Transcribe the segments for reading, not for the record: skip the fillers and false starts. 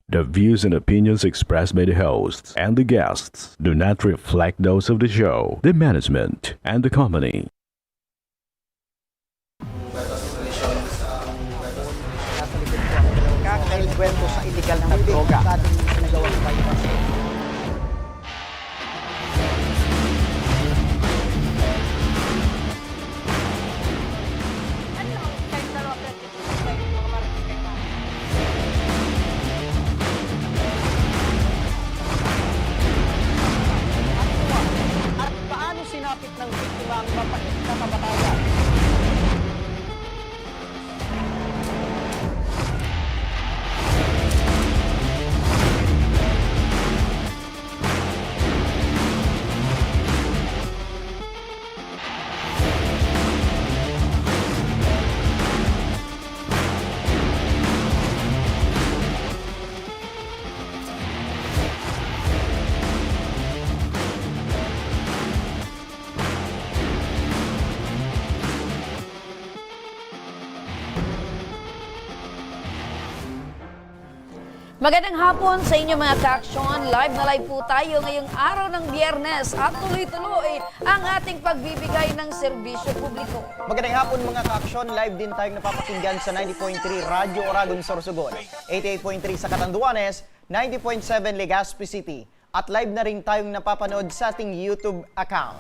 The views and opinions expressed by the hosts and the guests do not reflect those of the show, the management, and the company. Kakakwento sa illegal na droga. At paano sinapit ng biktima ang mapait na kamatayan? Magandang hapon sa inyo mga ka-aksyon. Live na live po tayo ngayong araw ng Biyernes at tuloy-tuloy ang ating pagbibigay ng serbisyo publiko. Magandang hapon mga ka-aksyon. Live din tayong napapakinggan sa 90.3 Radyo Oragon Sorsogon, 88.3 sa Catanduanes, 90.7 Legazpi City, at live na rin tayong napapanood sa ating YouTube account.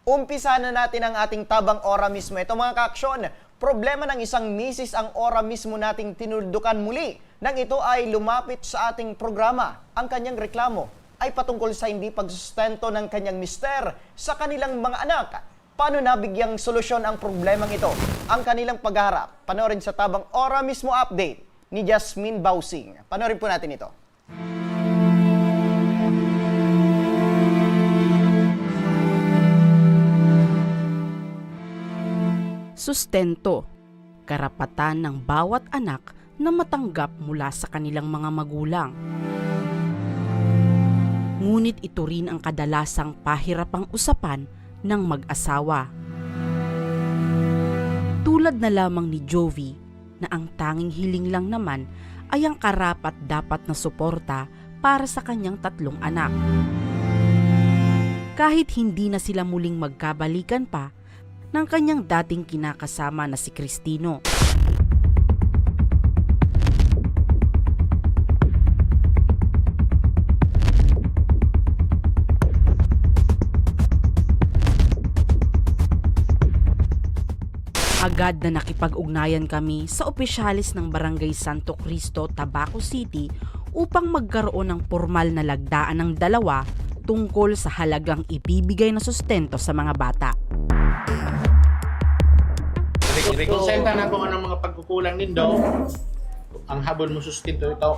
Umpisa na natin ang ating tabang ora mismo. Ito mga ka-aksyon, problema ng isang misis ang ora mismo nating tinuldukan muli nang ito ay lumapit sa ating programa. Ang kanyang reklamo ay patungkol sa hindi pagsustento ng kanyang mister sa kanilang mga anak. Paano nabigyang solusyon ang problemang ito? Ang kanilang pagharap. Panoorin sa tabang ora mismo update ni Jasmine Bausing. Panoorin po natin ito. Sustento, karapatan ng bawat anak na matanggap mula sa kanilang mga magulang. Ngunit ito rin ang kadalasang pahirapang usapan ng mag-asawa. Tulad na lamang ni Jovi na ang tanging hiling lang naman ay ang karapat dapat na suporta para sa kanyang 3 anak. Kahit hindi na sila muling magkabalikan pa ng kanyang dating kinakasama na si Cristino. Agad na nakipag-ugnayan kami sa opisyalis ng Barangay Santo Cristo, Tabaco City upang magkaroon ng formal na lagdaan ng dalawa tungkol sa halagang ibibigay na sustento sa mga bata. Konsenta na kung anong mga pagkukulang nindo. Ang habol mo sustento ito,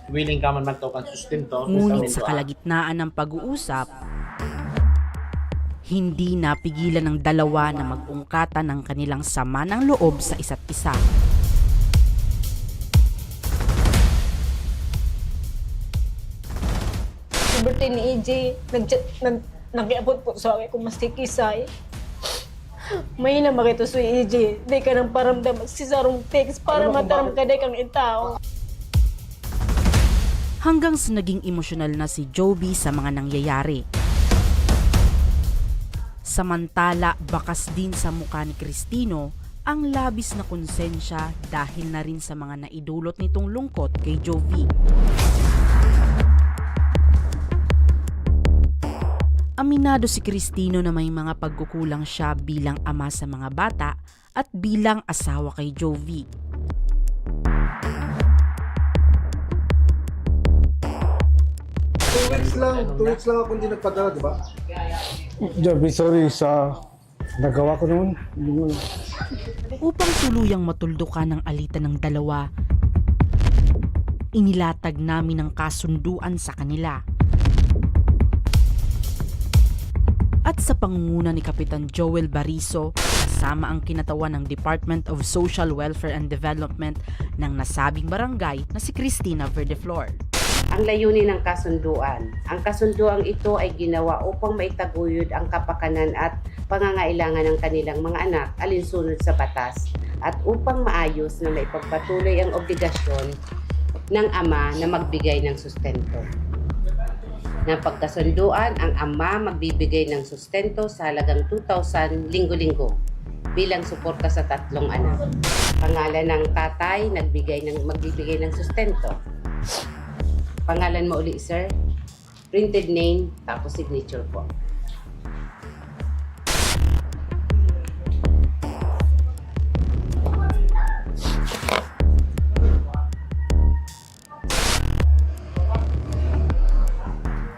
willing ka man magtukan sustento. Ngunit sa kalagitnaan ng pag-uusap, hindi napigilan ng dalawa na mag-ungkatan ng kanilang sama ng loob sa isa't isa. Si birthday ni EJ, nag-iabot po sa akin kung mas kikisay. May na makita sa EJ, di ka nang paramdam si sarong text para mataram ka di kang itao. Hanggang sa naging emosyonal na si Jovi sa mga nangyayari. Samantala, bakas din sa mukha ni Cristino ang labis na konsensya dahil na rin sa mga naidulot nitong lungkot kay Jovi. Aminado si Cristino na may mga pagkukulang siya bilang ama sa mga bata at bilang asawa kay Jovi. Two weeks lang ako hindi nagpadala, di ba? Joby, sorry sa nagawa ko noon. Upang tuluyang matuldukan ang alitan ng dalawa, inilatag namin ang kasunduan sa kanila. At sa pangunguna ni Kapitan Joel Bariso, kasama ang kinatawan ng Department of Social Welfare and Development ng nasabing barangay na si Cristina Verdeflor. Ang layunin ng kasunduan. Ang kasunduang ito ay ginawa upang maitaguyod ang kapakanan at pangangailangan ng kanilang mga anak alinsunod sa batas at upang maayos na maipagpatuloy ang obligasyon ng ama na magbigay ng sustento. Napagkasunduan, ang ama magbibigay ng sustento sa halagang 2,000 linggo-linggo bilang suporta sa 3 anak. Pangalan ng tatay magbibigay ng sustento. Pangalan mo uli, sir? Printed name, tapos signature po.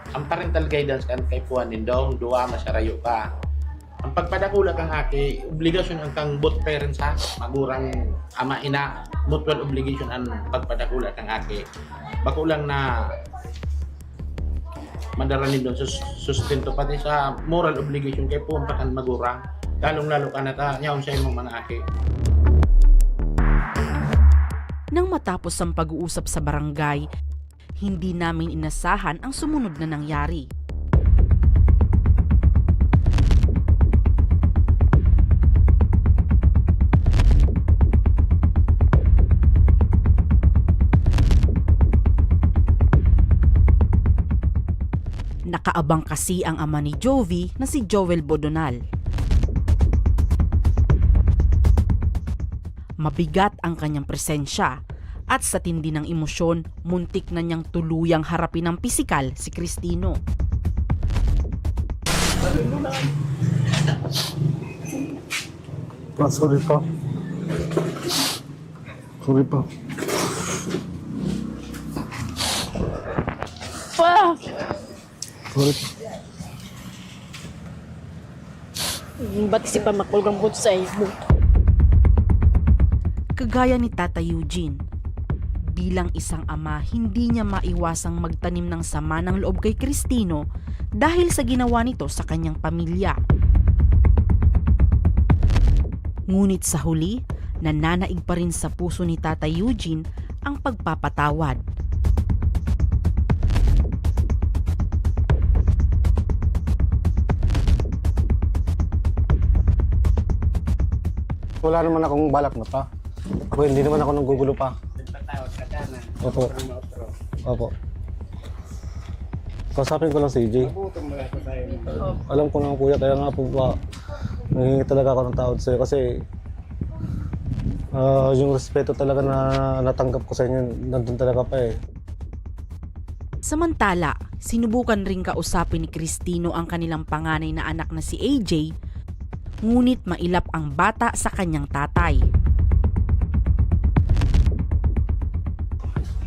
Ang parental guidance kan kay puan nindong duwa masarayo ka. Ang pagpadakula kang aki, obligasyon ang kang both parents ha, magurang ama ina, mutual obligation ang pagpadakula kang aki. Bakulang na madaranin doon sustento pati sa moral obligation kay puan pa kan magurang. Lalong-lalo ka na ta, yaon sa imong mga aki. Nang matapos ang pag-uusap sa barangay, hindi namin inasahan ang sumunod na nangyari. Nakaabang kasi ang ama ni Jovi na si Joel Bodonal. Mabigat ang kanyang presensya at sa tindi ng emosyon, muntik na niyang tuluyang harapin ng pisikal si Cristino. Sorry pa. Sorry pa. Pa! Sorry pa. Ba't si pa makulgang po sa iyo? Kagaya ni Tata Eugene, bilang isang ama, hindi niya maiwasang magtanim ng sama ng loob kay Cristino dahil sa ginawa nito sa kanyang pamilya. Ngunit sa huli, nananaig pa rin sa puso ni Tata Eugene ang pagpapatawad. Wala naman akong balak na pa. Well, hindi naman ako nanggugulo pa. Opo. Opo. Kausapin ko lang si EJ. Alam ko na kuya, kaya nga po ba nangingi talaga ako ng tawad sa'yo kasi yung respeto talaga na natanggap ko sa inyo, nandun talaga pa eh. Samantala, sinubukan ring kausapin ni Cristino ang kanilang panganay na anak na si AJ, ngunit mailap ang bata sa kanyang tatay.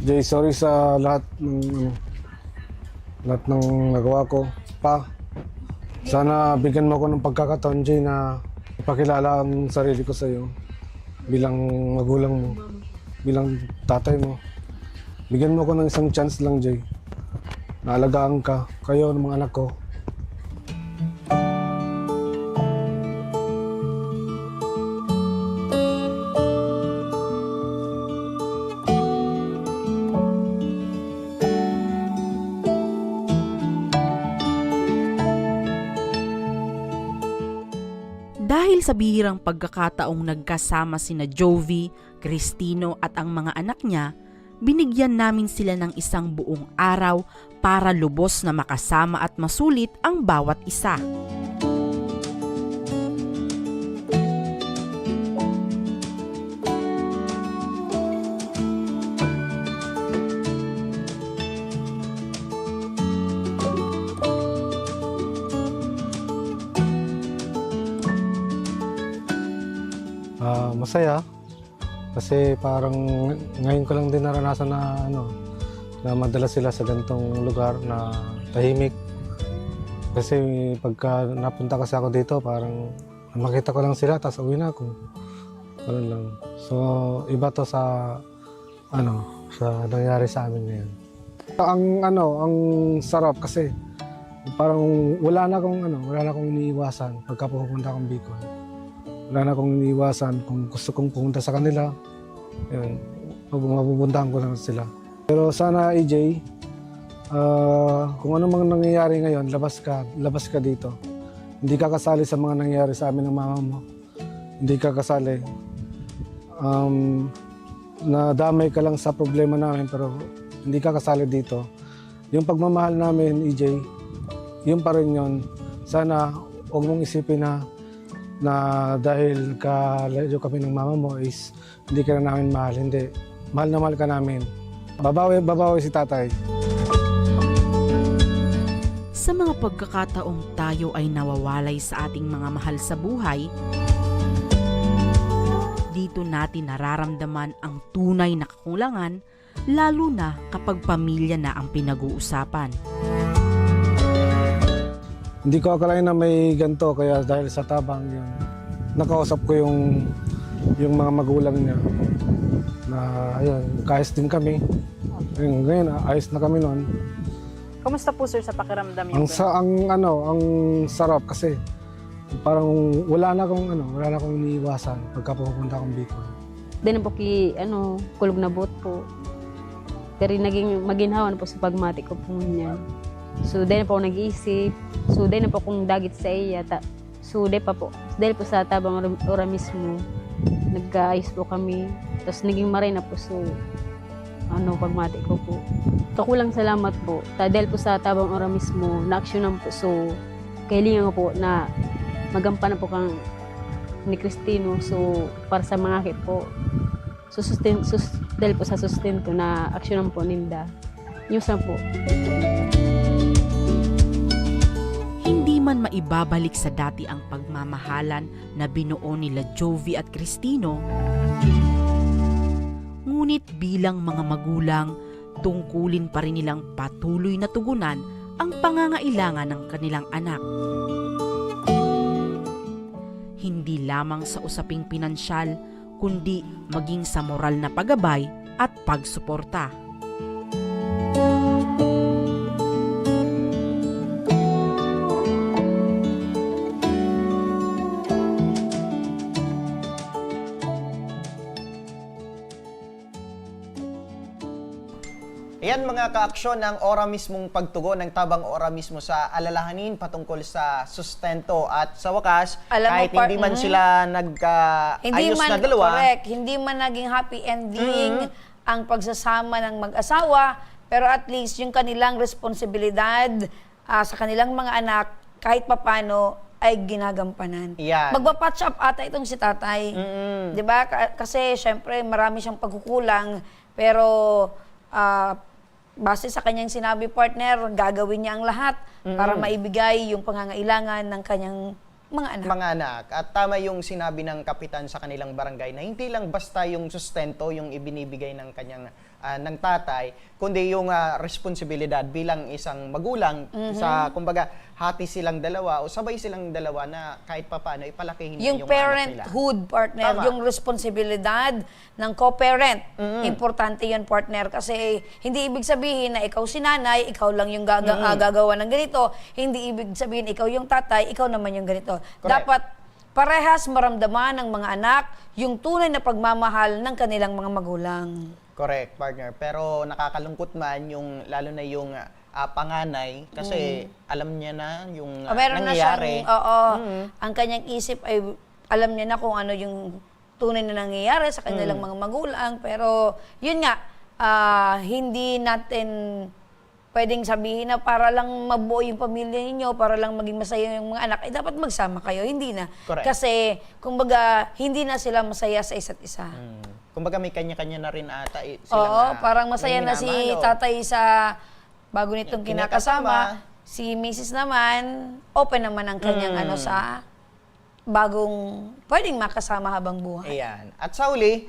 Jay, sorry sa lahat ng nagawa ko. Pa, sana bigyan mo ako ng pagkakataon, Jay, na ipakilala ang sarili ko sa iyo bilang magulang mo, bilang tatay mo. Bigyan mo ako ng isang chance lang, Jay. Naalagaan ka, kayo ng mga anak ko. Dahil sa bihirang pagkakataong nagkasama sina Jovi, Cristino at ang mga anak niya, binigyan namin sila ng isang buong araw para lubos na makasama at masulit ang bawat isa. Masaya kasi parang ngayon ko lang din naranasan na na madala sila sa ganitong lugar na tahimik. Kasi pagka napunta kasi ako dito, parang makita ko lang sila tapos uwi na ako. Ganun lang. So iba to sa sa nangyari sa amin ngayon. Ang sarap kasi parang wala na akong iniiwasan pagka pupunta akong Bicol. Wala na akong iniiwasan. Kung gusto kong pumunta sa kanila, yun, mapupuntahan ko lang sila. Pero sana, EJ, kung ano mang nangyayari ngayon, labas ka dito. Hindi ka kasali sa mga nangyayari sa amin ng mama mo. Hindi ka kasali. nadamay ka lang sa problema namin pero hindi ka kasali dito. Yung pagmamahal namin, EJ, yun pa rin yun. Sana huwag mong isipin na dahil kalayo kami ng mama mo is hindi ka na namin mahal. Hindi. Mahal na mahal ka namin. Babawi si tatay. Sa mga pagkakataong tayo ay nawawalay sa ating mga mahal sa buhay, dito natin nararamdaman ang tunay na kakulangan, lalo na kapag pamilya na ang pinag-uusapan. Hindi ko akalain na may ganito kaya dahil sa tabang yun. Nakausap ko yung mga magulang niya na ayun, kaayos din kami. Ngayon, ayos na kami noon. Kumusta po sir sa pakiramdam Ang yung ang sarap kasi parang wala na akong iniiwasan pagka pupunta akong Bicol. Dahil po kulog na bot po. Pero naging maginhawan po sa pagmati ko po niyan. So dahil po ako nag-iisip, so dahil po akong dagit sa iya. So dahil po sa tabang ora mismo, nagkaayos po kami. Tapos naging maray na po so pagmati ko po. Kakulang salamat po. Dahil po sa tabang ora mismo, na-actionan po. So, kahilingan ko po na magampanan po kang ni Cristino. So, para sa mga kit po. So, dahil po sa sustento na actionan po ninda. Yung po. Hindi man maibabalik sa dati ang pagmamahalan na binuo nila Jovi at Cristino, ngunit bilang mga magulang, tungkulin pa rin nilang patuloy na tugunan ang pangangailangan ng kanilang anak. Hindi lamang sa usaping pinansyal, kundi maging sa moral na paggabay at pagsuporta. Ayan mga ka-aksyon ng ora mismong pagtugon ng tabang ora mismo sa alalahanin patungkol sa sustento at sa wakas, kahit hindi man sila nag-ayos na dalawa. Correct, hindi man naging happy ending ang pagsasama ng mag-asawa, pero at least yung kanilang responsibilidad sa kanilang mga anak, kahit papano, ay ginagampanan. Yan. Magpa-patch up ata itong si tatay. Di ba? Kasi syempre marami siyang pagkukulang, pero base sa kanyang sinabi, partner, gagawin niya ang lahat para maibigay yung pangangailangan ng kanyang mga anak. Mga anak. At tama yung sinabi ng kapitan sa kanilang barangay na hindi lang basta yung sustento yung ibinibigay ng kanyang ng tatay, kundi yung responsibilidad bilang isang magulang sa, kumbaga, hati silang dalawa o sabay silang dalawa na kahit papaano ipalakihin yung parenthood, partner, Tama. yung responsibilidad ng co-parent. Importante yun, partner, kasi hindi ibig sabihin na ikaw si nanay, ikaw lang yung gagawa ng ganito. Hindi ibig sabihin ikaw yung tatay, ikaw naman yung ganito. Correct. Dapat parehas maramdaman ng mga anak yung tunay na pagmamahal ng kanilang mga magulang. Correct, partner. Pero nakakalungkot man yung, lalo na yung panganay, kasi alam niya na yung Meron nangyayari. na siyang, ang kanyang isip ay alam niya na kung ano yung tunay na nangyayari sa kanilang mga magulang. Pero yun nga, hindi natin pwedeng sabihin na para lang mabuo yung pamilya ninyo, para lang maging masaya yung mga anak, ay dapat magsama kayo. Hindi na. Correct. Kasi, kumbaga, hindi na sila masaya sa isa't isa. Kumbaga may kanya-kanya na rin ata Oo, parang masaya na si minamahal, tatay sa bago nitong kinakasama. Si Mrs. naman, open naman ang kanyang sa bagong pwedeng makasama habang buhay. Ayan. At sa uli,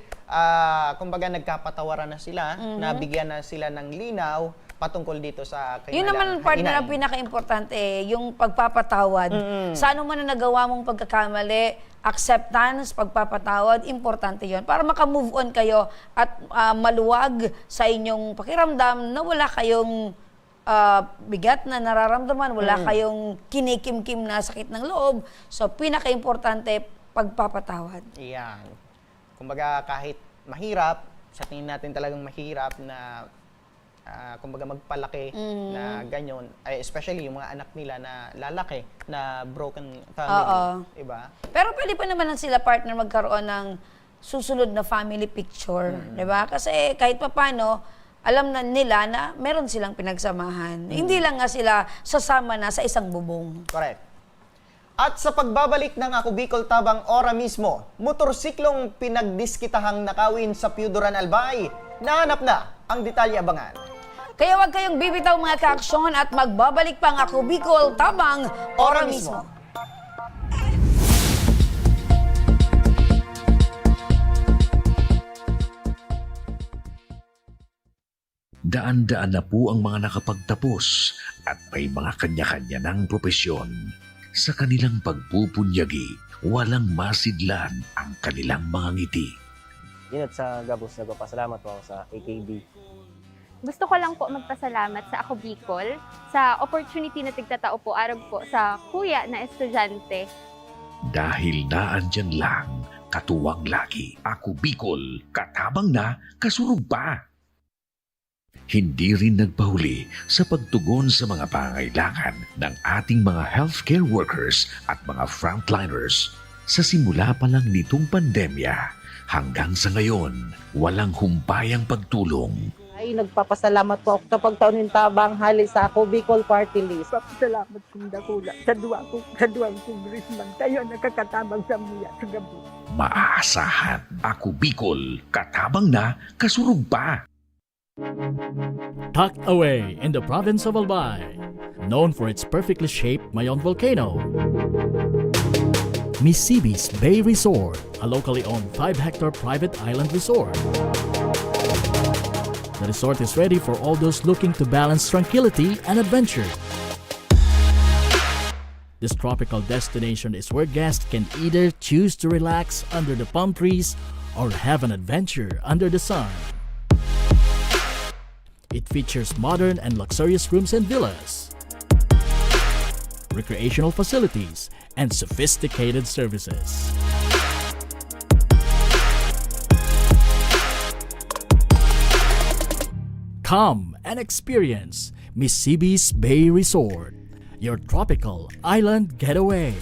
kumbaga nagkapatawaran na sila, nabigyan na sila ng linaw patungkol dito sa kanilang Yun naman partner ang pinaka-importante, yung pagpapatawad. Sa ano man na nagawa mong pagkakamali, acceptance, pagpapatawad, importante yon para maka-move on kayo at maluwag sa inyong pakiramdam na wala kayong bigat na nararamdaman, wala kayong kinikimkim na sakit ng loob. So, pinaka-importante, pagpapatawad. Ayan. Kumbaga kahit mahirap, sa tingin natin talagang mahirap na kumbaga magpalaki na ganyan, especially yung mga anak nila na lalaki, na broken family, iba? Pero pwede pa naman sila partner magkaroon ng susunod na family picture, 'di ba? Kasi kahit papaano, alam na nila na meron silang pinagsamahan. Hindi lang nga sila sasama na sa isang bubong. Correct. At sa pagbabalik ng Ako Bicol Tabang Ora mismo, motorsiklong pinagdiskitahang nakawin sa Piudoran Albay, nahanap na ang detalye, abangan. Kaya huwag kayong bibitaw mga kaaksyon at magbabalik pang Ako Bicol Tabang Ora mismo. Daan-daan na po ang mga nakapagtapos at may mga kanya-kanya ng propesyon. Sa kanilang pagpupunyagi, walang masidlan ang kanilang mga ngiti. Yun at sa Gabos, nagpapasalamat po ako sa AKB. Gusto ko lang po magpasalamat sa Ako Bicol sa opportunity na tigtatao po arag po sa kuya na estudyante. Dahil naandyan lang, katuwang lagi, Ako Bicol, katabang na, kasurog pa. Hindi rin nagpahuli sa pagtugon sa mga pangailangan ng ating mga healthcare workers at mga frontliners. Sa simula pa lang nitong pandemya, hanggang sa ngayon, walang humpayang pagtulong. Ay, nagpapasalamat po ako sa pagtaunin tabang hali sa Ako Bicol Party List. Salamat kong dakula sa duwang congressman. Tayo nakakatabang sa mga sa gabi. Maaasahan, Ako Bicol, katabang na, kasurog pa. Tucked away in the province of Albay, known for its perfectly shaped Mayon volcano, Misibis Bay Resort, a locally owned 5-hectare private island resort. The resort is ready for all those looking to balance tranquility and adventure. This tropical destination is where guests can either choose to relax under the palm trees or have an adventure under the sun. It features modern and luxurious rooms and villas, recreational facilities, and sophisticated services. Come and experience Misibis Bay Resort, your tropical island getaway.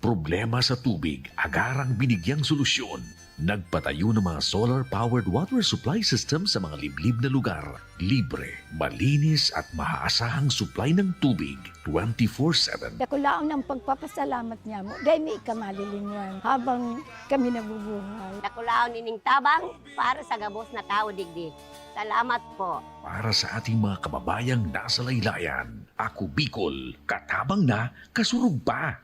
Problema sa tubig, agarang binigyang solusyon. Nagpatayo ng mga solar-powered water supply system sa mga liblib na lugar. Libre, malinis at maaasahang supply ng tubig 24/7. Dakulaon ng pagpapasalamat niya mo. Dahil may kamalilingan habang kami nabubuhay. Nakulaon nining tabang para sa Gabos na tao digdi. Salamat po. Para sa ating mga kababayang nasa laylayan, Ako Bicol, katabang na, kasurog pa.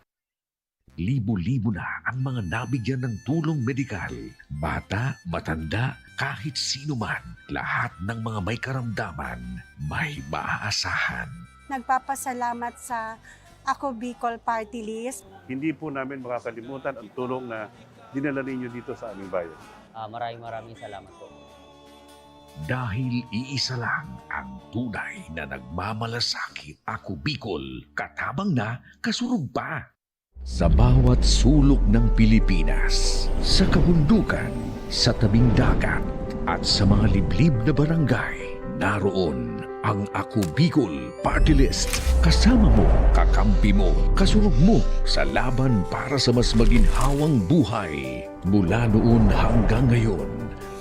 Libo-libo na ang mga nabigyan ng tulong medikal. Bata, matanda, kahit sino man, lahat ng mga may karamdaman, may maaasahan. Nagpapasalamat sa Ako Bicol Party List. Hindi po namin makakalimutan ang tulong na dinala ninyo dito sa aming bayan. Maraming salamat po. Dahil iisa lang ang tunay na nagmamalasakit. Ako Bicol, katabang na, kasurog pa. Sa bawat sulok ng Pilipinas, sa kabundukan, sa tabing dagat, at sa mga liblib na barangay, naroon ang Ako Bicol Party List. Kasama mo, kakampi mo, kasurog mo sa laban para sa mas maginhawang buhay. Mula noon hanggang ngayon,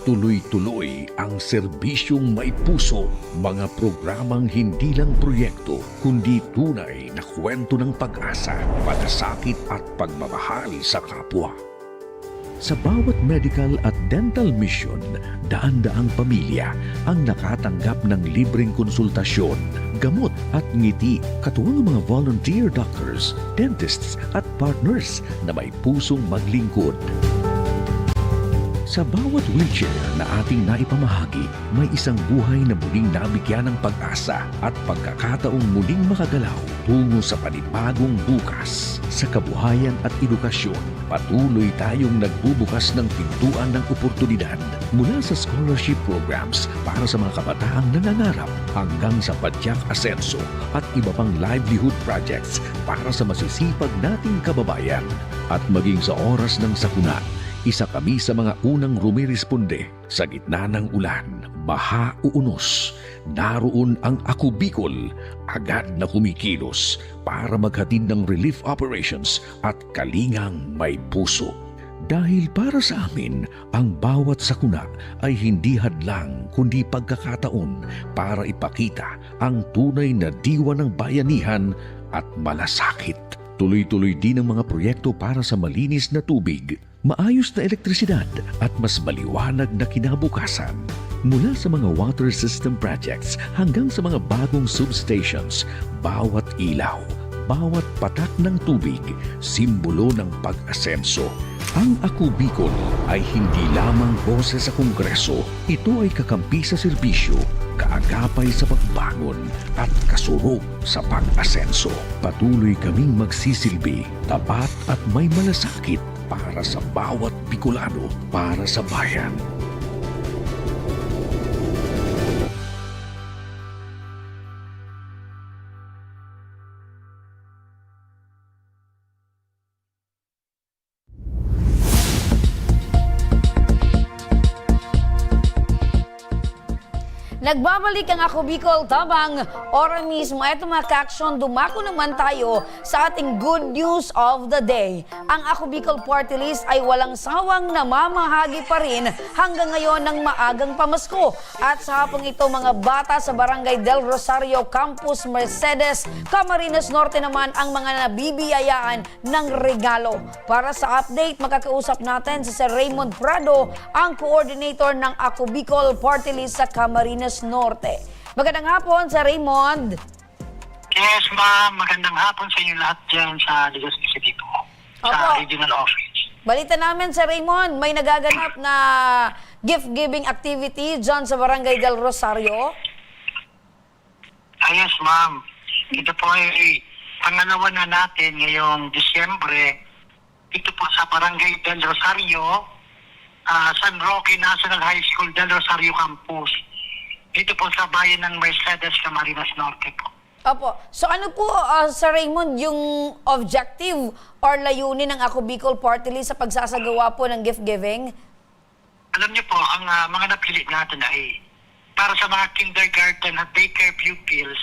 tuloy-tuloy ang serbisyong may puso, mga programang hindi lang proyekto, kundi tunay na kwento ng pag-asa, malasakit at pagmamahal sa kapwa. Sa bawat medical at dental mission, daan-daang pamilya ang nakatanggap ng libreng konsultasyon, gamot at ngiti, katuwang mga volunteer doctors, dentists at partners na may pusong maglingkod. Sa bawat wheelchair na ating naipamahagi, may isang buhay na muling nabigyan ng pag-asa at pagkakataong muling makagalaw tungo sa panibagong bukas. Sa kabuhayan at edukasyon, patuloy tayong nagbubukas ng pintuan ng oportunidad mula sa scholarship programs para sa mga kabataang nangangarap hanggang sa Padyak Asenso at iba pang livelihood projects para sa masisipag nating kababayan. At maging sa oras ng sakuna, Isa kami sa mga unang rumiresponde sa gitna ng ulan, baha o unos. Naroon ang Ako Bicol, agad na kumikilos para maghatid ng relief operations at kalingang may puso. Dahil para sa amin, ang bawat sakuna ay hindi hadlang kundi pagkakataon para ipakita ang tunay na diwa ng bayanihan at malasakit. Tuloy-tuloy din ang mga proyekto para sa malinis na tubig, maayos na elektrisidad at mas maliwanag na kinabukasan. Mula sa mga water system projects hanggang sa mga bagong substations, bawat ilaw, bawat patak ng tubig, simbolo ng pag-asenso. Ang Ako Bicol ay hindi lamang boses sa Kongreso. Ito ay kakampi sa serbisyo, kaagapay sa pagbangon at kasurog sa pag-asenso. Patuloy kaming magsisilbi, tapat at may malasakit para sa bawat Bicolano, para sa bayan. Nagbabalik ang Ako Bicol tabang ora mismo. Eto mga ka-aksyon, dumako naman tayo sa ating good news of the day. Ang Ako Bicol Party List ay walang sawang namamahagi pa rin hanggang ngayon ng maagang pamasko. At sa hapong ito, mga bata sa Barangay Del Rosario Campus Mercedes, Camarines Norte naman ang mga nabibiyayaan ng regalo. Para sa update, makakausap natin si Sir Raymond Prado, ang coordinator ng Ako Bicol Party List sa Camarines Norte. Magandang hapon, Sir Raymond. Yes, ma'am. Magandang hapon sa inyo lahat dyan sa Legazpi City po, sa regional office. Balita namin, Sir Raymond, may nagaganap na gift-giving activity dyan sa Barangay Del Rosario. Yes, ma'am. Ito po ay pangalawa na natin ngayong Disyembre. Ito po sa Barangay Del Rosario, San Roque National High School, Del Rosario Campus. Dito po sa bayan ng Mercedes, Camarines Norte po. Opo. So ano po, Sir Raymond, yung objective or layunin ng Ako Bicol Party List sa pagsasagawa po ng gift giving? Alam niyo po, ang mga napili natin ay para sa mga kindergarten at daycare pupils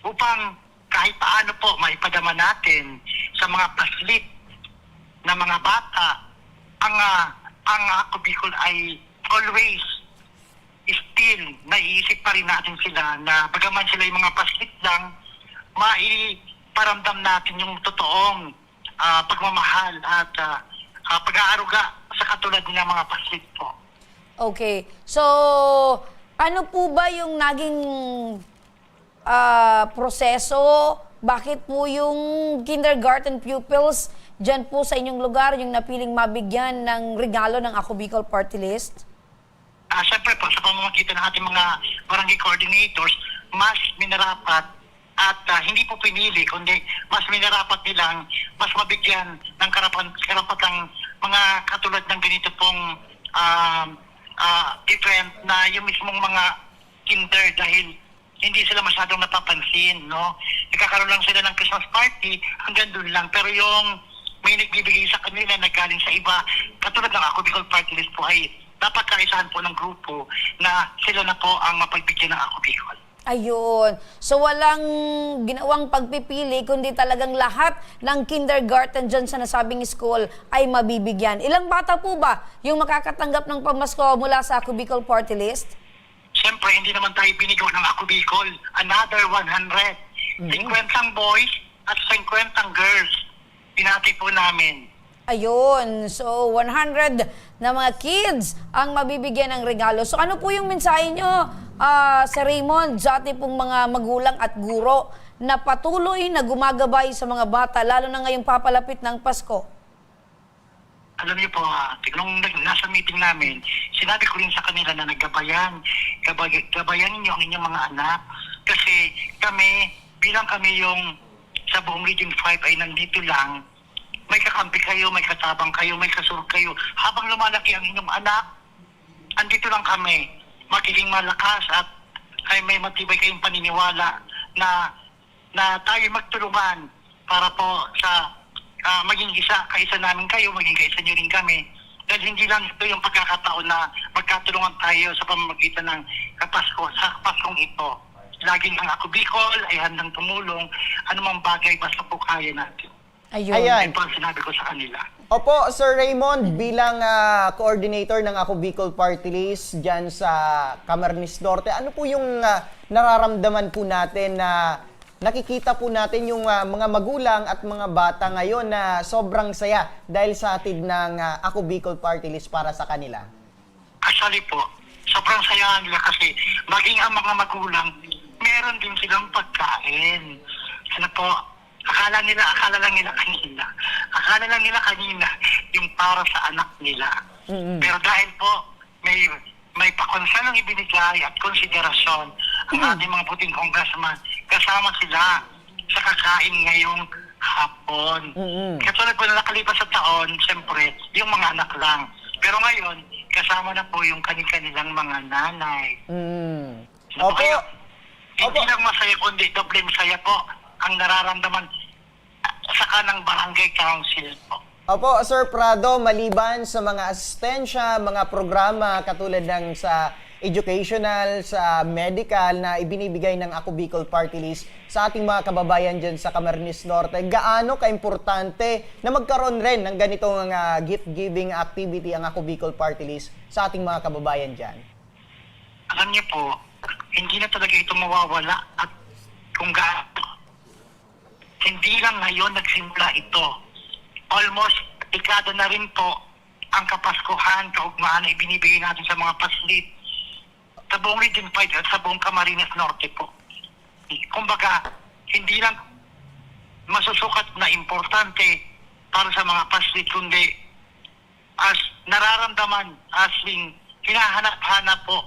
upang kahit paano po maipadama natin sa mga paslit na mga bata. Ang Ako Bicol ay always still naiisip pa rin natin sila na bagaman sila yung mga paslit lang, maiparamdam natin yung totoong pagmamahal at pag-aaruga sa katulad ng mga paslit po. Okay. So, ano po ba yung naging proseso? Bakit po yung kindergarten pupils dyan po sa inyong lugar yung napiling mabigyan ng regalo ng Ako Bicol Party List? Siyempre po, sa pamamagitan ng ating mga barangay coordinators, mas minarapat at hindi po pinili, kundi mas minarapat nilang mas mabigyan ng karapatang mga katulad ng ganito pong event na yung mismong mga kinder dahil hindi sila masyadong napapansin, no? Nagkakaroon lang sila ng Christmas party, hanggang doon lang. Pero yung may nagbibigay sa kanila na galing sa iba, katulad ng Ako Bicol Party List po ay dapat kaisahan po ng grupo na sila na po ang mapagbigyan ng Ako Bicol. Ayun. So walang ginawang pagpipili, kundi talagang lahat ng kindergarten dyan sa nasabing school ay mabibigyan. Ilang bata po ba yung makakatanggap ng pamasko mula sa Ako Bicol Party List? Siyempre, hindi naman tayo binigo ng Ako Bicol. Another 100. 50 boys at 50 girls. Pinati po namin. Ayun. So, 100 na mga kids ang mabibigyan ng regalo. So, ano po yung mensahe nyo, Sir Raymond, sa ating pong mga magulang at guro na patuloy na gumagabay sa mga bata, lalo na ngayong papalapit ng Pasko? Alam niyo po, nung nasa meeting namin, sinabi ko rin sa kanila na gabayan ninyo ang inyong mga anak. Kasi kami, bilang kami yung sa buong Region 5 ay nandito lang, may kakampi kayo, may katabang kayo, may kasurog kayo. Habang lumalaki ang inyong anak, andito lang kami. Magiging malakas at ay may matibay kayong paniniwala na tayo magtulungan para po sa maging isa, kaisa namin kayo, maging kaisa nyo rin kami Dahil hindi lang ito yung pagkakataon na magkatulungan tayo sa pamamagitan ng sa Paskong ito. Laging ang Ako Bicol ay handang tumulong anumang bagay basta po kaya natin. Ayun. Ayan. Ito ang sinabi ko sa kanila. Opo, Sir Raymond, bilang coordinator ng Ako Bicol Party List dyan sa Camarines Norte, ano po yung nararamdaman po natin na nakikita po natin yung mga magulang at mga bata ngayon na sobrang saya dahil sa atid ng Ako Bicol Party List para sa kanila? Actually po, sobrang saya nila kasi maging ang mga magulang, meron din silang pagkain. Ano po, akala lang nila kanina yung para sa anak nila. Pero dahil po may pakonsenang ibinigay at konsiderasyon ang ating mga puting congressman, kasama sila sa kakain ngayong hapon. Katulad po na nakalipas sa taon, siyempre, yung mga anak lang. Pero ngayon, kasama na po yung kanilang mga nanay. Opo. Kaya, hindi lang masaya kundi dobleng saya po ang nararamdaman sa kanang barangay council po. Opo, Sir Prado, maliban sa mga asistensya, mga programa katulad ng sa educational, sa medical na ibinibigay ng Ako Bicol Party List sa ating mga kababayan dyan sa Camarines Norte, gaano ka-importante na magkaroon rin ng ganitong gift-giving activity ang Ako Bicol Party List sa ating mga kababayan dyan? Alam niyo po, hindi na talaga ito mawawala at kung hindi lang ngayon nagsimula ito. Almost dekada na rin po ang Kapaskuhan, kaugmaan na ibinibigay natin sa mga paslit sa buong Region 5 at sa buong Camarines Norte po. Kumbaga, hindi lang masusukat na importante para sa mga paslit, kundi as nararamdaman, as hinahanap-hanap po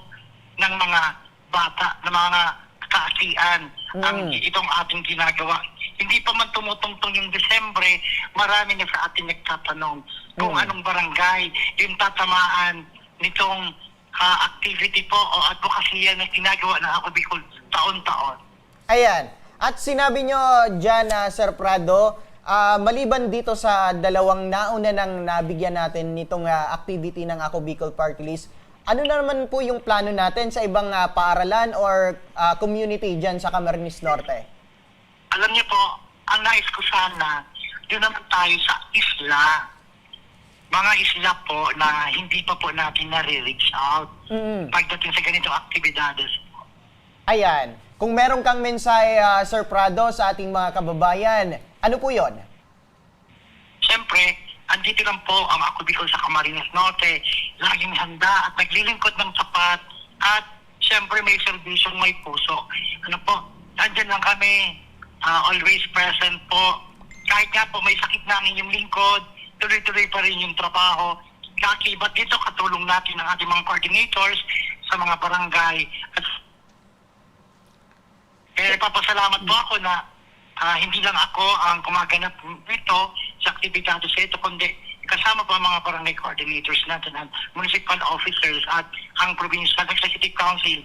ng mga bata, ng mga kaasian ang itong ating ginagawa. Hindi pa man tumutungtong yung Desembre, marami na sa atin nagtatanong kung anong barangay yung tatamaan nitong activity po o advokasya na ginagawa ng Ako Bicol taon-taon. Ayan. At sinabi nyo dyan, Sir Prado, maliban dito sa dalawang nauna nang nabigyan natin nitong activity ng Ako Bicol Party List, ano naman po yung plano natin sa ibang paaralan or community dyan sa Camarines Norte? Alam niyo po, ang nais ko sana, doon naman tayo sa isla. Mga isla po na hindi pa po natin nare-reach out pagdating sa ganitong aktibidades. Ayan. Kung meron kang mensahe, Sir Prado, sa ating mga kababayan, ano po yon? Siyempre, andito lang po ang Ako Bicol sa Camarines Norte. Laging handa at naglilingkod ng tapat at siyempre may serbisyong may puso. Ano po, andyan lang kami, always present po. Kahit nga po may sakit na ang inyong lingkod, tuloy-tuloy pa rin yung trabaho. Kakibat dito, katulong natin ang ating mga coordinators sa mga barangay. At papasalamat po ako na hindi lang ako ang kumaganap nito sa aktibidades ito, kundi kasama pa ang mga barangay coordinators natin at municipal officers at ang provincial executive council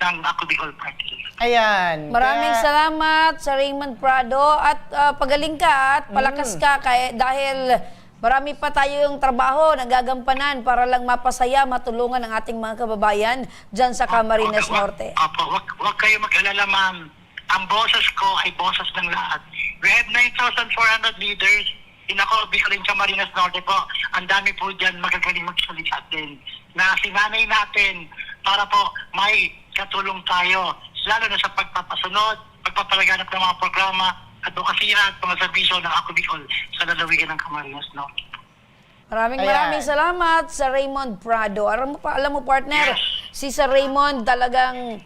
ng Ako Bicol Party. Ayan. Maraming salamat sa Raymond Prado at pagaling ka at palakas ka dahil marami pa tayong trabaho na gagampanan para lang mapasaya, matulungan ang ating mga kababayan dyan sa Camarines Norte. Huwag kayo mag-alala, ma'am. Ang boses ko ay boses ng lahat. We have 9,400 leaders in Ako Bicol in Camarines Norte po. Ang dami po dyan magagaling magsulit sa atin. Na sinanay natin para po may katulong tayo. Lalo na sa pagpapasunod, pagpapalaganap ng mga programa, advokasya at mga serbisyo ng Ako Bicol sa lalawigan ng Camarines Norte. Maraming salamat sa Raymond Prado. Alam mo partner, si Sir Raymond talagang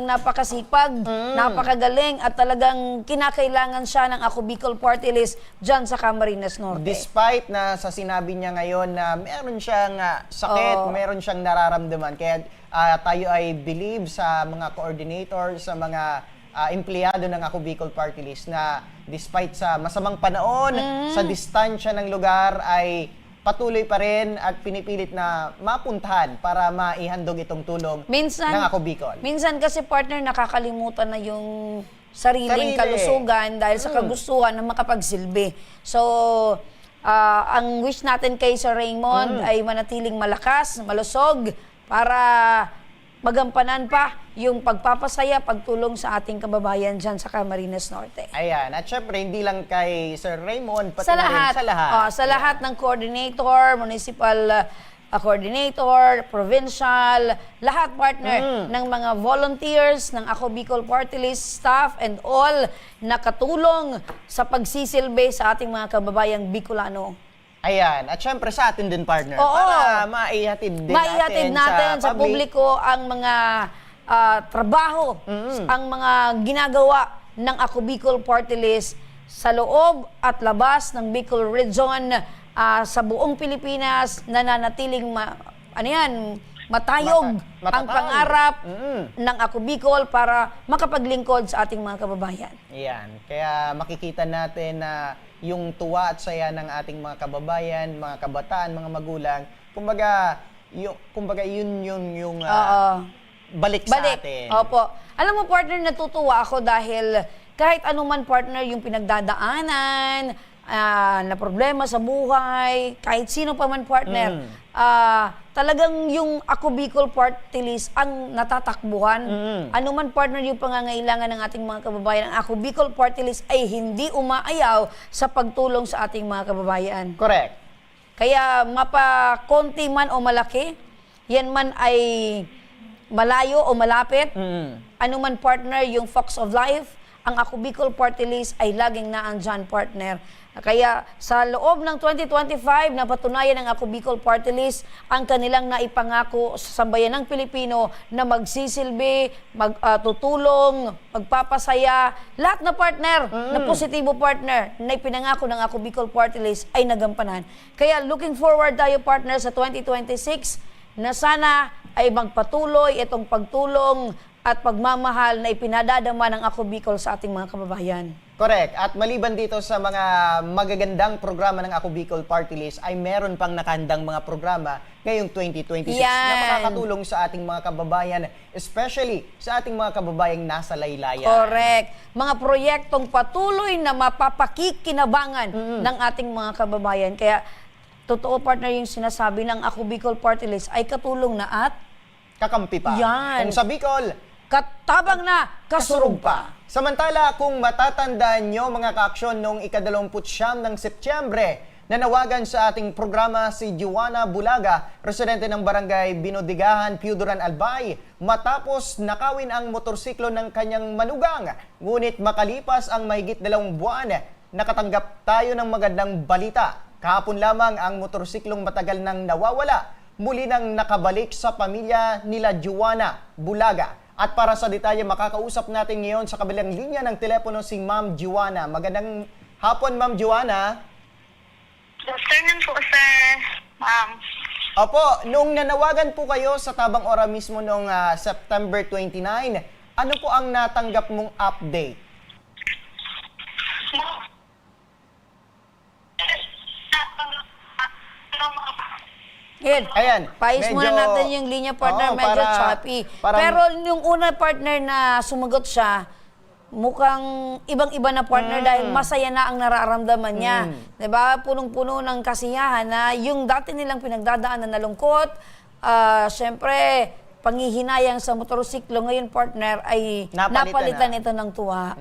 napakasipag, napakagaling at talagang kinakailangan siya ng Ako Bicol Party List dyan sa Camarines Norte. Despite na sa sinabi niya ngayon na meron siyang sakit, meron siyang nararamdaman. Kaya tayo ay believe sa mga coordinator, sa mga empleyado ng Ako Bicol Party List na despite sa masamang panahon, sa distansya ng lugar ay patuloy pa rin at pinipilit na mapuntahan para maihandog itong tulong ng Ako Bicol. Minsan kasi partner, nakakalimutan na yung sariling kalusugan dahil sa kagustuhan na makapagsilbi. So, Ang wish natin kay Sir Raymond ay manatiling malakas, malusog, para magampanan pa yung pagpapasaya, pagtulong sa ating kababayan dyan sa Camarines Norte. Ayan. At syempre, hindi lang kay Sir Raymond, pati Sa na rin lahat, sa lahat. sa lahat ng coordinator, municipal coordinator, provincial, lahat partner ng mga volunteers ng Ako Bicol Party List staff and all na katulong sa pagsisilbi sa ating mga kababayang Bicolano. Ayan. At syempre sa atin din, partner. Oo. Para maihatid din natin sa publiko ang mga trabaho, ang mga ginagawa ng Ako Bicol Party List sa loob at labas ng Bicol Region, sa buong Pilipinas, nananatiling matayog ang pangarap ng Ako Bicol para makapaglingkod sa ating mga kababayan. Yan. Kaya makikita natin na yung tuwa at saya ng ating mga kababayan, mga kabataan, mga magulang, kumbaga yun yung balik sa atin. Opo. Alam mo, partner, natutuwa ako dahil kahit anuman, partner, yung pinagdadaanan, na problema sa buhay, kahit sino pa man, partner, talagang yung Ako Bicol Party List ang natatakbuhan. Ano man, partner, yung pangangailangan ng ating mga kababayan, ang Ako Bicol Party List ay hindi umaayaw sa pagtulong sa ating mga kababayan. Correct. Kaya mapakonti man o malaki, yan man ay malayo o malapit, ano man, partner, yung Fox of Life, ang Ako Bicol Party List ay laging naandyan, partner. Kaya sa loob ng 2025, napatunayan ng Ako Bicol Party List ang kanilang naipangako sa sambayan ng Pilipino na magsisilbi, magtutulong, magpapasaya. Lahat na partner, na positibo partner, na ipinangako ng Ako Bicol Party List ay nagampanan. Kaya looking forward tayo, partner, sa 2026 na sana ay magpatuloy itong pagtulong at pagmamahal na ipinadadama ng Ako Bicol sa ating mga kababayan. Correct. At maliban dito sa mga magagandang programa ng Ako Bicol Party List, ay meron pang nakahandang mga programa ngayong 2026 na makakatulong sa ating mga kababayan, especially sa ating mga kababayang nasa laylayan. Correct. Mga proyektong patuloy na mapapakikinabangan ng ating mga kababayan. Kaya totoo, partner, yung sinasabi ng Ako Bicol Party List ay katulong na at kakampi pa. Yan. Kung sa Bicol, katabang na, kasurog pa. Samantala, kung matatandaan nyo mga kaaksyon noong ika-29 ng Setyembre, nanawagan sa ating programa si Joanna Bulaga, residente ng Barangay Binodigahan, Piuduran, Albay, matapos nakawin ang motorsiklo ng kanyang manugang. Ngunit makalipas ang mahigit 2 buwan, nakatanggap tayo ng magandang balita. Kahapon lamang ang motorsiklong matagal nang nawawala, muli nang nakabalik sa pamilya nila Joanna Bulaga. At para sa detalye, makakausap natin ngayon sa kabilang linya ng telepono si Ma'am Joanna. Magandang hapon, Ma'am Joanna. Good afternoon po, sir. Ma'am. Opo, nung nanawagan po kayo sa Tabang Ora mismo noong September 29, ano po ang natanggap mong update? Ayan, pais muna natin yung linya, partner, medyo choppy. Pero yung una, partner, na sumagot siya, mukhang ibang-iba na, partner, dahil masaya na ang nararamdaman niya. Diba? Punong-puno ng kasiyahan na yung dati nilang pinagdadaan na nalungkot, syempre, panghihinayang sa motorsiklo, ngayon, partner, ay napalitan ito ng tuwa.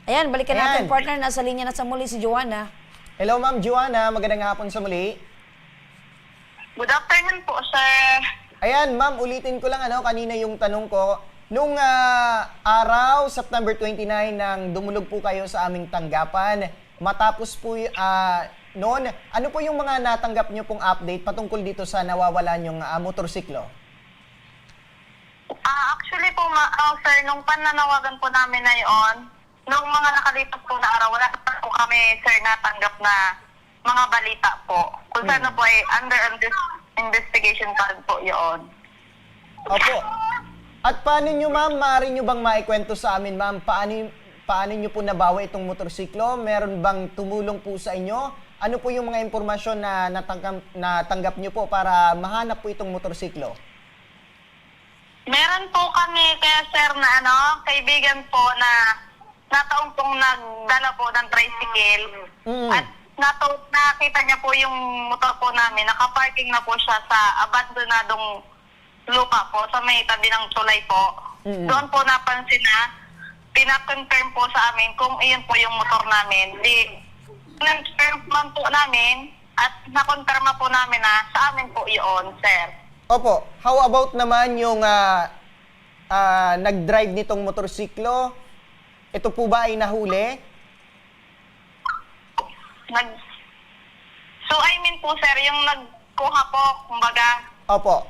Ayan, balikan natin, partner, nasa linya na sa muli si Joanna. Hello, Ma'am Joanna. Magandang hapon sa muli. Good afternoon po, sir. Ayan, ma'am, ulitin ko lang kanina yung tanong ko. Nung araw, September 29, nang dumulog po kayo sa aming tanggapan, matapos po noon, ano po yung mga natanggap nyo pong update patungkol dito sa nawawalan yung motorsiklo? Actually po, sir, nung pananawagan po namin na yun, nung mga nakalipas po na araw, wala po kami, sir, natanggap na mga balita po. Kung saan po ay under investigation pa rin po yun. Opo. At paano nyo, ma'am, maaari nyo bang maikwento sa amin, ma'am, paano nyo po nabawi itong motorsiklo? Meron bang tumulong po sa inyo? Ano po yung mga impormasyon na natanggap nyo po para mahanap po itong motorsiklo? Meron po kami, kaya sir, na kaibigan po na nataong pong nagdala po ng tricycle. At nakita niya po yung motor po namin, nakaparking na po siya sa abandonadong lupa po, sa may tabi ng tulay po. Doon po napansin na, pinakonfirm po sa amin kung iyon po yung motor namin. Confirm man po namin at nakonfirma po namin na sa amin po iyon, sir. Opo. How about naman yung nag-drive nitong motorsiklo? Ito po ba ay nahuli? So I mean po, sir, yung nagkuha po, kumbaga, Opo.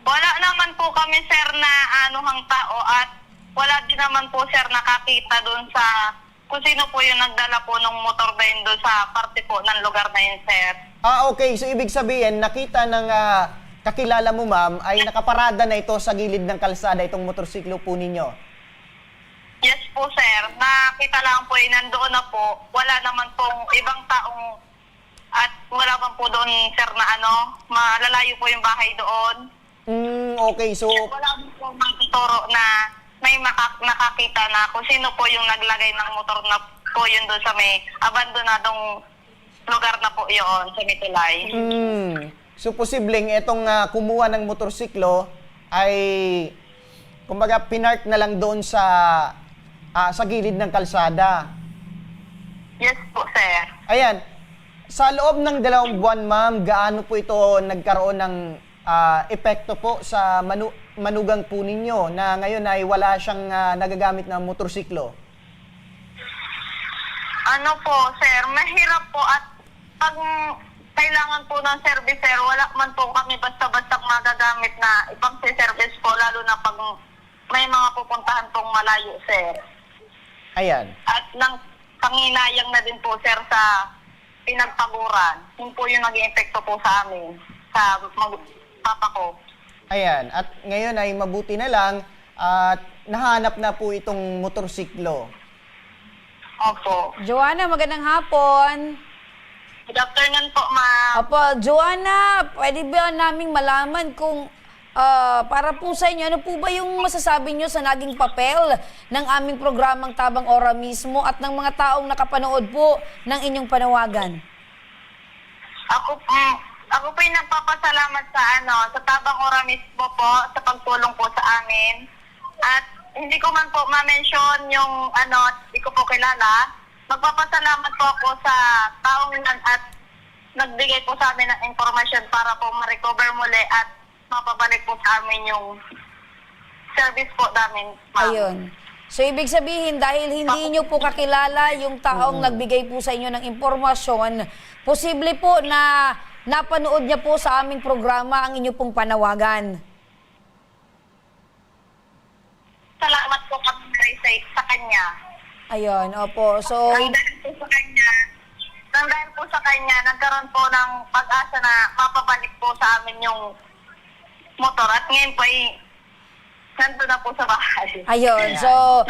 wala naman po kami, sir, na anuhang tao at wala din naman po, sir, nakakita doon sa kung sino po yung nagdala po ng motor na yun doon sa parte po ng lugar na yun, sir. Okay. So, ibig sabihin, nakita ng kakilala mo, ma'am, ay nakaparada na ito sa gilid ng kalsada, itong motorsiklo po ninyo. Yes po, sir. Nakita lang po, nandoon na po. Wala naman pong ibang taong at wala man po doon, sir, na malalayo po yung bahay doon. Okay. So, wala po magtuturo na may nakakita na kung sino po yung naglagay ng motor na po yun doon sa may abandonadong lugar na po yun, sa Mitulay. So, posibleng itong kumuha ng motorsiklo ay, kumbaga, pinark na lang doon sa gilid ng kalsada. Yes po, sir. Ayan. Sa loob ng 2 buwan, ma'am, gaano po ito nagkaroon ng epekto po sa manugang po ninyo na ngayon ay wala siyang nagagamit na motorsiklo? Ano po, sir, mahirap po at pag kailangan po ng service, sir, wala man po kami basta-basta magagamit na ibang service po, lalo na pag may mga pupuntahan pong malayo, sir. Ayan. At nang panginayang na din po, sir, sa pinagpaguran. Yun po yung naging epekto po sa amin, sa papa ko. Ayan. At ngayon ay mabuti na lang at nahanap na po itong motorsiklo. Opo. Joanna, magandang hapon. Good afternoon po, ma'am. Opo, Joanna, pwede ba naming malaman kung para po sa inyo, ano po ba yung masasabi nyo sa naging papel ng aming programang Tabang Ora mismo at ng mga taong nakapanood po ng inyong panawagan? Ako po yung nagpapasalamat sa Tabang Ora mismo po sa pagtulong po sa amin. At hindi ko man po ma-mention yung hindi ko po kilala. Magpapasalamat po ako sa taong at nagbigay po sa amin ng informasyon para po ma-recover muli at mapabalik po sa amin yung service po namin, ma'am. Ayun. So, ibig sabihin, dahil hindi nyo po kakilala yung taong nagbigay po sa inyo ng impormasyon, posible po na napanood niya po sa aming programa ang inyo pong panawagan. Salamat po kami sa kanya. Ayun, opo. So, Dahil po sa kanya, nagkaroon po ng pag-asa na mapabalik po sa amin yung motor. At ngayon po ay nandun na po sa bahay. ayun. So,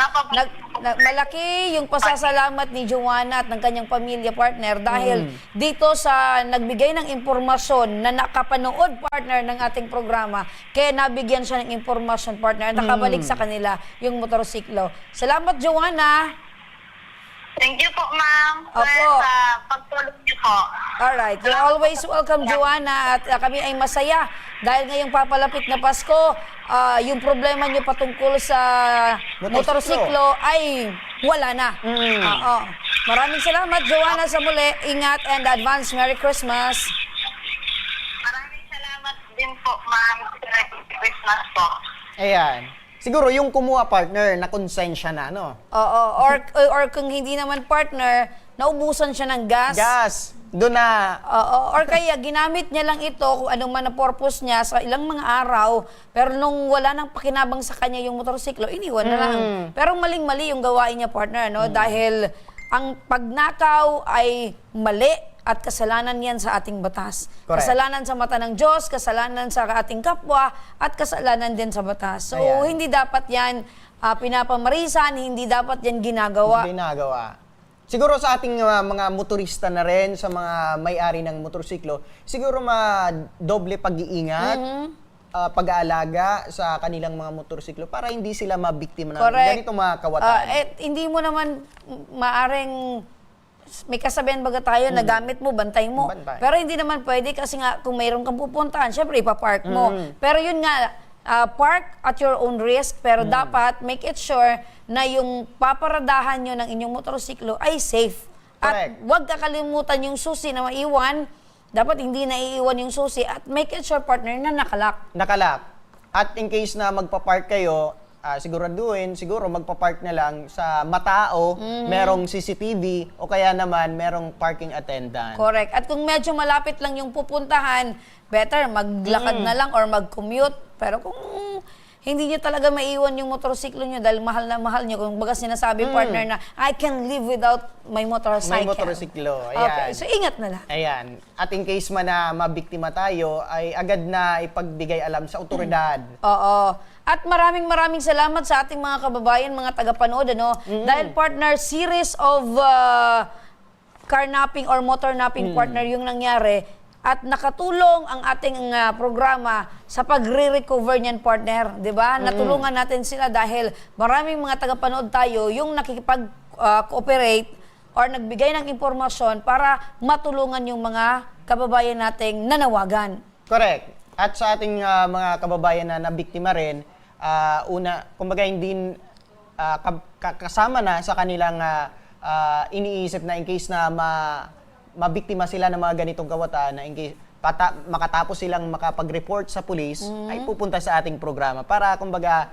malaki yung pasasalamat ni Joanna at ng kanyang pamilya partner dahil dito sa nagbigay ng impormasyon na nakapanood partner ng ating programa, kaya nabigyan siya ng impormasyon partner, nakabalik sa kanila yung motorsiklo. Salamat, Joanna! Thank you po, ma'am, Opo. sa pagtulong niyo po. Alright, you're always welcome, Joanna, at kami ay masaya dahil ngayong papalapit na Pasko, yung problema niyo patungkol sa motorsiklo ay wala na. Oo. Maraming salamat, Joanna, sa muli. Ingat and advance Merry Christmas. Maraming salamat din po, ma'am. Merry Christmas po. Ayan. Siguro yung kumuha partner na konsensya na, no? Oo. Or kung hindi naman partner, naubusan siya ng gas. Gas. Doon na. Oo. Or kaya ginamit niya lang ito kung anong man na purpose niya sa ilang mga araw, pero nung wala nang pakinabang sa kanya yung motorsiklo, iniwan na lang. Pero maling-mali yung gawain niya, partner, no? Dahil ang pagnakaw ay mali at kasalanan yan sa ating batas. Correct. Kasalanan sa mata ng Diyos, kasalanan sa ating kapwa, at kasalanan din sa batas. So, Ayan. hindi dapat yan pinapamarisan, hindi dapat yan ginagawa. Siguro sa ating mga motorista na rin, sa mga may-ari ng motorsiklo, siguro doble pag-iingat, pag-aalaga sa kanilang mga motorsiklo para hindi sila mabiktima ng ganito mga kawatan. Hindi mo naman maaring may kasabihan baga tayo na gamit mo, bantay mo. Bantay. Pero hindi naman pwede kasi nga kung mayroon kang pupuntahan, syempre ipapark mo. Pero yun nga, park at your own risk, pero dapat make it sure na yung paparadahan nyo ng inyong motorsiklo ay safe. At Correct. huwag kakalimutan yung susi na maiwan. Dapat hindi naiiwan yung susi at make it sure, partner, na nakalak. Nakalak. At in case na magpa-park kayo, siguro magpa-park na lang sa matao, merong CCTV o kaya naman merong parking attendant. Correct. At kung medyo malapit lang yung pupuntahan, better maglakad na lang or mag-commute. Pero kung hindi nyo talaga maiwan yung motorsiklo nyo dahil mahal na mahal nyo, kung baga sinasabi partner na, I can live without my motorcycle. May motorsiklo. Ayan. Okay, so ingat na lang. Ayan. At in case man na mabiktima tayo, ay agad na ipagbigay alam sa otoridad. Oo. At maraming salamat sa ating mga kababayan, mga tagapanood, ano? Dahil partner, series of carnapping or motor napping partner yung nangyari. At nakatulong ang ating programa sa pagre-recover niyan, partner. 'Di ba? Natulungan natin sila dahil maraming mga tagapanood tayo yung nakikipag-cooperate or nagbigay ng impormasyon para matulungan yung mga kababayan nating nanawagan. Correct. At sa ating mga kababayan na nabiktima rin, kumbaga hindi kasama na sa kanilang iniisip na in case na mabiktima sila ng mga ganitong kawatan, na in case makatapos silang makapag-report sa pulis, ay pupunta sa ating programa para kumbaga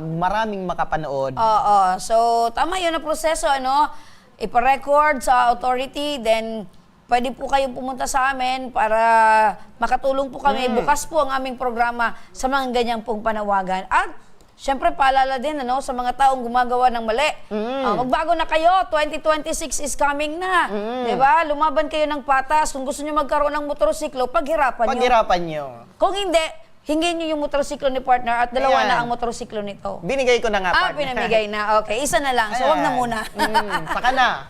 maraming makapanood. Oo. So, tama yun na proseso, ano? Ipa-record sa authority, then pwede po kayong pumunta sa amin para makatulong po kami. Bukas po ang aming programa sa mga ganyang pong panawagan. At syempre, paalala din sa mga taong gumagawa ng mali. Magbago na kayo, 2026 is coming na. Diba? Lumaban kayo ng patas. Kung gusto nyo magkaroon ng motorsiklo, paghirapan nyo. Paghirapan nyo. Kung hindi, hingin nyo yung motorsiklo ni partner at dalawa na ang motorsiklo nito. Binigay ko na nga, partner. Pinamigay na. Okay, isa na lang. So, wag na muna. Saka na.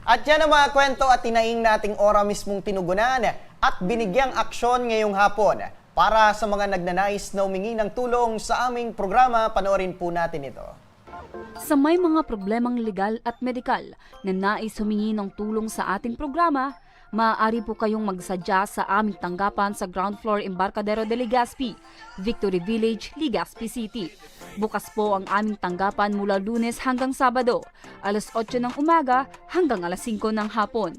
At yan ang mga kwento at tinaing nating ora mismong tinugunan at binigyang aksyon ngayong hapon. Para sa mga nagnanais na humingi ng tulong sa aming programa, panoorin po natin ito. Sa may mga problemang legal at medikal na nais humingi ng tulong sa ating programa, maaari po kayong magsadya sa aming tanggapan sa ground floor Embarcadero de Legazpi, Victory Village, Legazpi City. Bukas po ang aming tanggapan mula Lunes hanggang Sabado, alas 8 ng umaga hanggang alas 5 ng hapon.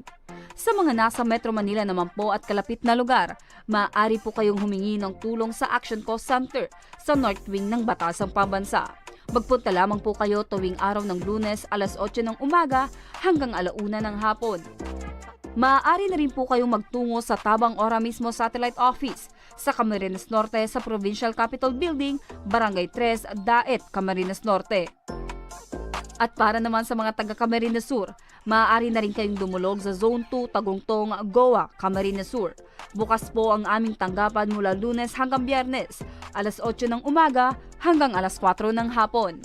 Sa mga nasa Metro Manila naman po at kalapit na lugar, maaari po kayong humingi ng tulong sa Action Cost Center sa North Wing ng Batasang Pambansa. Magpunta lamang po kayo tuwing araw ng Lunes alas 8 ng umaga hanggang alauna ng hapon. Maaari na rin po kayong magtungo sa Tabang Ora mismo Satellite Office sa Camarines Norte sa Provincial Capitol Building, Barangay 3, Daet, Camarines Norte. At para naman sa mga taga Camarines Sur, maaari na rin kayong dumulog sa Zone 2, Tagungtong, Goa, Camarines Sur. Bukas po ang aming tanggapan mula Lunes hanggang Biyernes, alas 8 ng umaga hanggang alas 4 ng hapon.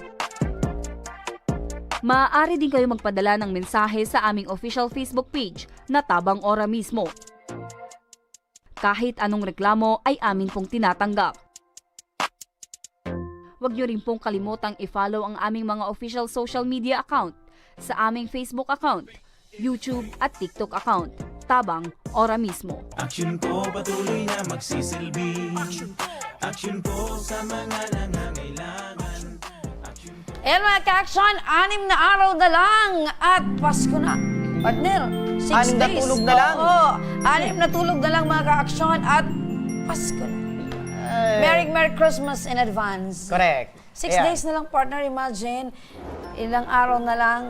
Maaari din kayo magpadala ng mensahe sa aming official Facebook page na Tabang Ora mismo. Kahit anong reklamo ay amin pong tinatanggap. Huwag niyo rin pong kalimutang i-follow ang aming mga official social media account sa aming Facebook account, YouTube at TikTok account, Tabang Ora mismo. Action po patuloy na magsisilbi. Action po sa mga nangangailangan. Ayan mga ka-action, 6 na araw na lang at Pasko na. Partner, 6 days. 6 na tulog na lang. Oo, 6 na tulog na lang mga ka-action at Pasko na. Merry Christmas in advance. Correct. 6 days na lang, partner. Imagine, ilang araw na lang.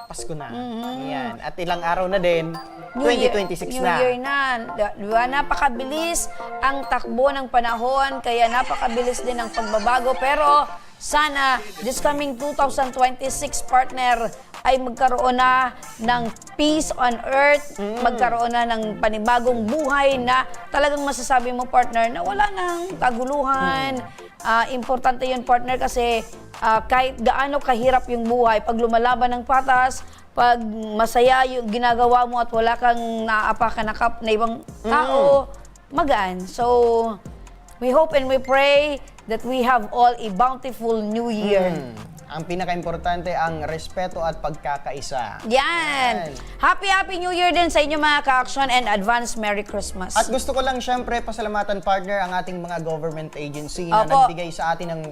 Pasko na. Yan. At ilang araw na din, 2026 New na. Year na. Diba? Napakabilis ang takbo ng panahon, kaya napakabilis din ang pagbabago. Pero sana, this coming 2026, partner, ay magkaroon na ng peace on earth, magkaroon na ng panibagong buhay na talagang masasabi mo, partner, na wala nang kaguluhan. Importante yun, partner, kasi kahit gaano kahirap yung buhay, pag lumalaban ng patas, pag masaya yung ginagawa mo at wala kang naapakanakap na ibang tao, magaan. So, we hope and we pray that we have all a bountiful new year. Ang pinaka-importante ang respeto at pagkakaisa. Yan! Happy New Year din sa inyo mga ka-action and advance Merry Christmas. At gusto ko lang syempre pasalamatan partner ang ating mga government agency na Opo. nagbigay sa atin ng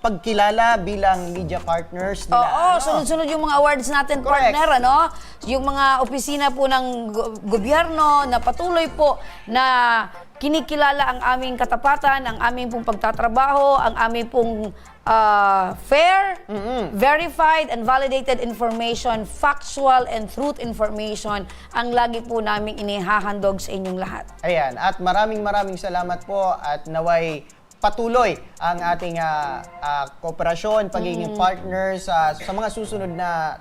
pagkilala bilang media partners nila. Oo, sunod-sunod yung mga awards natin, partner, ano? Yung mga opisina po ng gobyerno na patuloy po na kinikilala ang aming katapatan, ang aming pong pagtatrabaho, ang aming pong fair, verified and validated information, factual and truth information ang lagi po naming inihahandog sa inyong lahat. Ayan, at maraming salamat po at naway patuloy ang ating kooperasyon, pagiging partners sa mga susunod na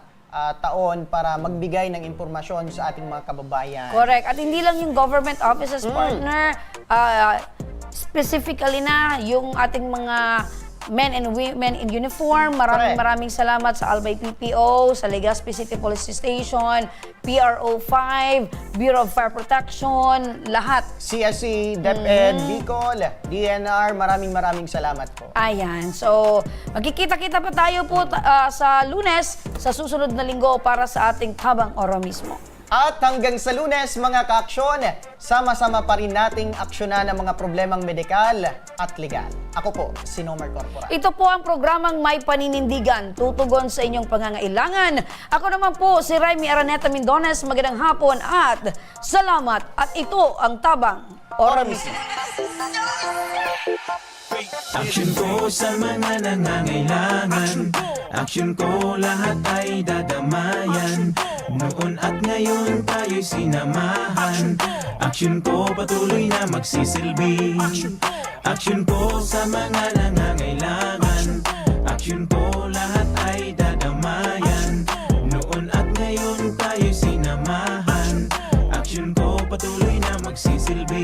taon para magbigay ng impormasyon sa ating mga kababayan. Correct. At hindi lang yung government offices, partner, specifically na yung ating mga men and women in uniform. Maraming salamat sa Albay PPO, sa Legazpi City Police Station, PRO5, Bureau of Fire Protection, lahat. CSC, DepEd, Bicol, DNR, maraming salamat po. Ayan. So, magkikita-kita pa tayo po sa Lunes, sa susunod na linggo para sa ating Tabang Oro mismo. At hanggang sa Lunes, mga ka-aksyon, sama-sama pa rin nating aksyonan ang mga problemang medikal at legal. Ako po, si Nomer Corporal. Ito po ang programang May Paninindigan, tutugon sa inyong pangangailangan. Ako naman po, si Raimi Araneta Mindones. Magandang hapon at salamat. At ito ang Tabang Oro mismo. Action ko sa mga nangangailangan. Action ko lahat ay dadamayan. Noon at ngayon tayo'y sinamahan. Action ko patuloy na magsisilbi. Action ko sa mga nangangailangan. Action ko lahat ay dadamayan. Noon at ngayon tayo'y sinamahan. Action ko patuloy na magsisilbi.